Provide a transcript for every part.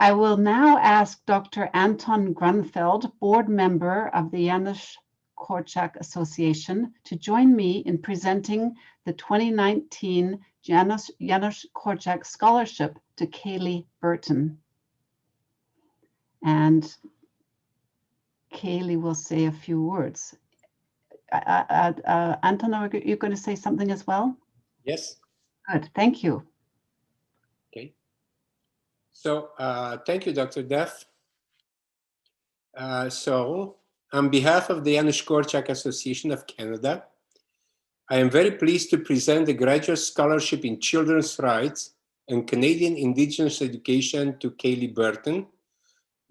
I will now ask Dr. Anton Grunfeld, board member of the Janusz Korczak Association, to join me in presenting the 2019 Janusz Korczak Scholarship to Cayley Burton. And Cayley will say a few words. Anton, are you going to say something as well? Yes. Good, thank you. Okay. So thank you, Dr. Duff. So on behalf of the Janusz Korczak Association of Canada, I am very pleased to present the Graduate Scholarship in Children's Rights and Canadian Indigenous Education to Cayley Burton.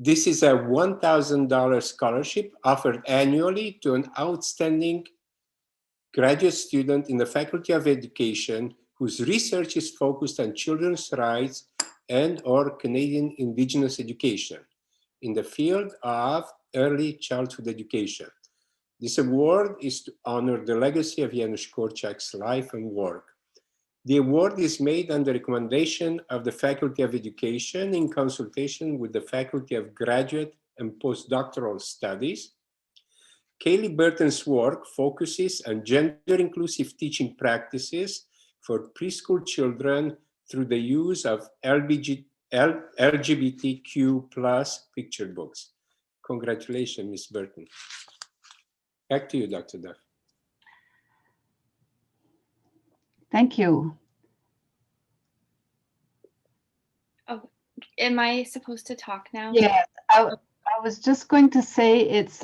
This is a $1,000 scholarship offered annually to an outstanding graduate student in the Faculty of Education whose research is focused on children's rights and/or Canadian Indigenous education in the field of early childhood education. This award is to honor the legacy of Janusz Korczak's life and work. The award is made on the recommendation of the Faculty of Education in consultation with the Faculty of Graduate and Postdoctoral Studies. Cayley Burton's work focuses on gender-inclusive teaching practices for preschool children through the use of LGBTQ+ picture books. Congratulations, Ms. Burton. Back to you, Dr. Duff. Thank you. Oh, am I supposed to talk now? Yes, I was just going to say it's,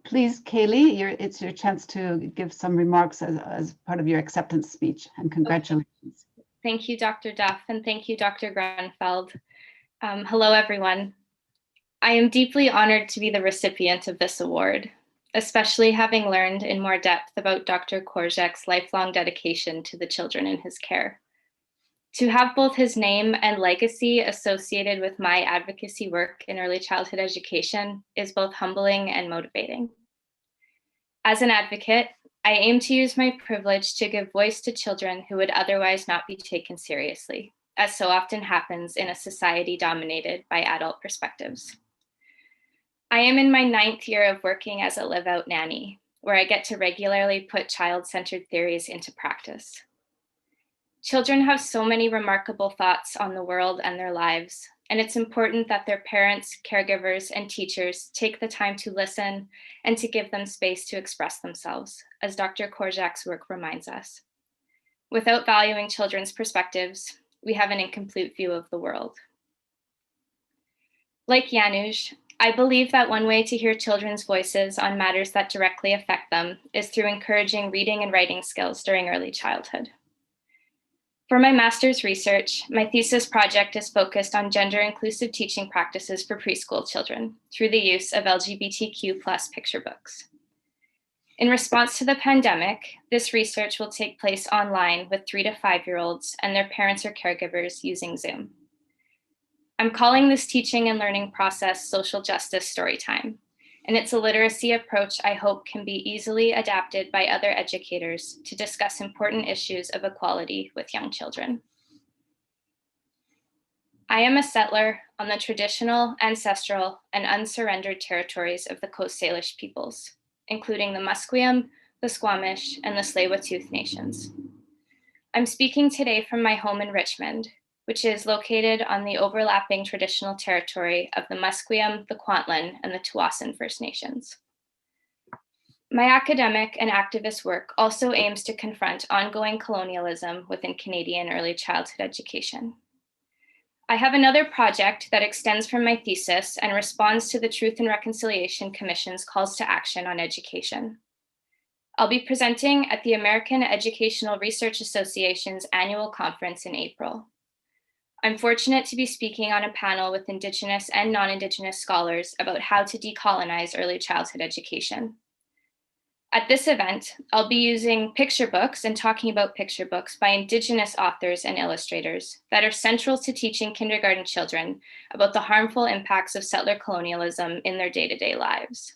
please, Cayley, it's your chance to give some remarks as part of your acceptance speech, and congratulations. Okay. Thank you, Dr. Duff, and thank you, Dr. Grunfeld. Hello, everyone. I am deeply honored to be the recipient of this award, especially having learned in more depth about Dr. Korczak's lifelong dedication to the children in his care. To have both his name and legacy associated with my advocacy work in early childhood education is both humbling and motivating. As an advocate, I aim to use my privilege to give voice to children who would otherwise not be taken seriously, as so often happens in a society dominated by adult perspectives. I am in my 9th year of working as a live-out nanny, where I get to regularly put child-centered theories into practice. Children have so many remarkable thoughts on the world and their lives, and it's important that their parents, caregivers, and teachers take the time to listen and to give them space to express themselves, as Dr. Korczak's work reminds us. Without valuing children's perspectives, we have an incomplete view of the world. Like Janusz, I believe that one way to hear children's voices on matters that directly affect them is through encouraging reading and writing skills during early childhood. For my master's research, my thesis project is focused on gender-inclusive teaching practices for preschool children through the use of LGBTQ+ picture books. In response to the pandemic, this research will take place online with 3 to 5-year-olds and their parents or caregivers using Zoom. I'm calling this teaching and learning process social justice storytime, and it's a literacy approach I hope can be easily adapted by other educators to discuss important issues of equality with young children. I am a settler on the traditional, ancestral, and unsurrendered territories of the Coast Salish peoples, including the Musqueam, the Squamish, and the Tsleil-Waututh nations. I'm speaking today from my home in Richmond, which is located on the overlapping traditional territory of the Musqueam, the Kwantlen, and the Tsawwassen First Nations. My academic and activist work also aims to confront ongoing colonialism within Canadian early childhood education. I have another project that extends from my thesis and responds to the Truth and Reconciliation Commission's calls to action on education. I'll be presenting at the American Educational Research Association's annual conference in April. I'm fortunate to be speaking on a panel with Indigenous and non-Indigenous scholars about how to decolonize early childhood education. At this event, I'll be using picture books and talking about picture books by Indigenous authors and illustrators that are central to teaching kindergarten children about the harmful impacts of settler colonialism in their day-to-day lives.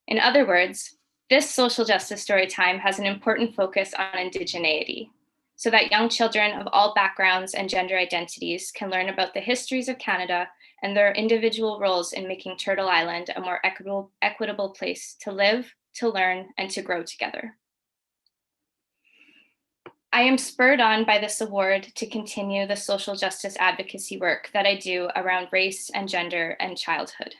In other words, this social justice story time has an important focus on indigeneity, so that young children of all backgrounds and gender identities can learn about the histories of Canada and their individual roles in making Turtle Island a more equitable place to live, to learn, and to grow together. I am spurred on by this award to continue the social justice advocacy work that I do around race and gender and childhood.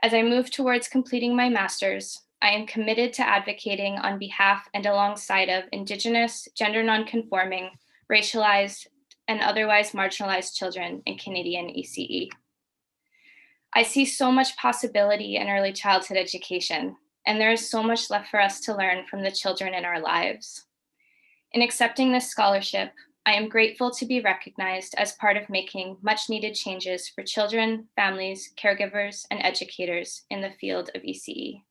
As I move towards completing my master's, I am committed to advocating on behalf and alongside of Indigenous, gender nonconforming, racialized, and otherwise marginalized children in Canadian ECE. I see so much possibility in early childhood education, and there is so much left for us to learn from the children in our lives. In accepting this scholarship, I am grateful to be recognized as part of making much needed changes for children, families, caregivers, and educators in the field of ECE.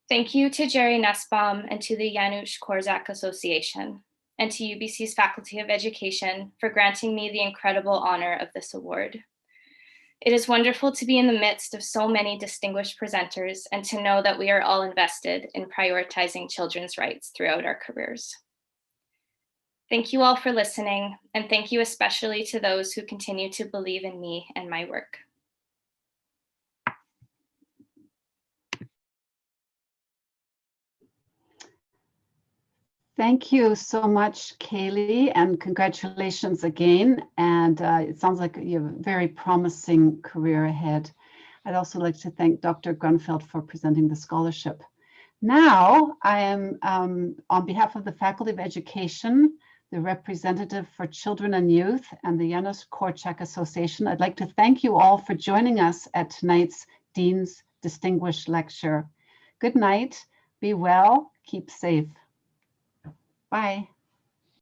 Thank you to Jerry Nussbaum and to the Janusz Korczak Association, and to UBC's Faculty of Education for granting me the incredible honor of this award. It is wonderful to be in the midst of so many distinguished presenters and to know that we are all invested in prioritizing children's rights throughout our careers. Thank you all for listening, and thank you especially to those who continue to believe in me and my work. Thank you so much, Cayley, and congratulations again. And it sounds like you have a very promising career ahead. I'd also like to thank Dr. Grunfeld for presenting the scholarship. Now, I am, on behalf of the Faculty of Education, the representative for Children and Youth, and the Janusz Korczak Association, I'd like to thank you all for joining us at tonight's Dean's Distinguished Lecture. Good night, be well, keep safe. Bye.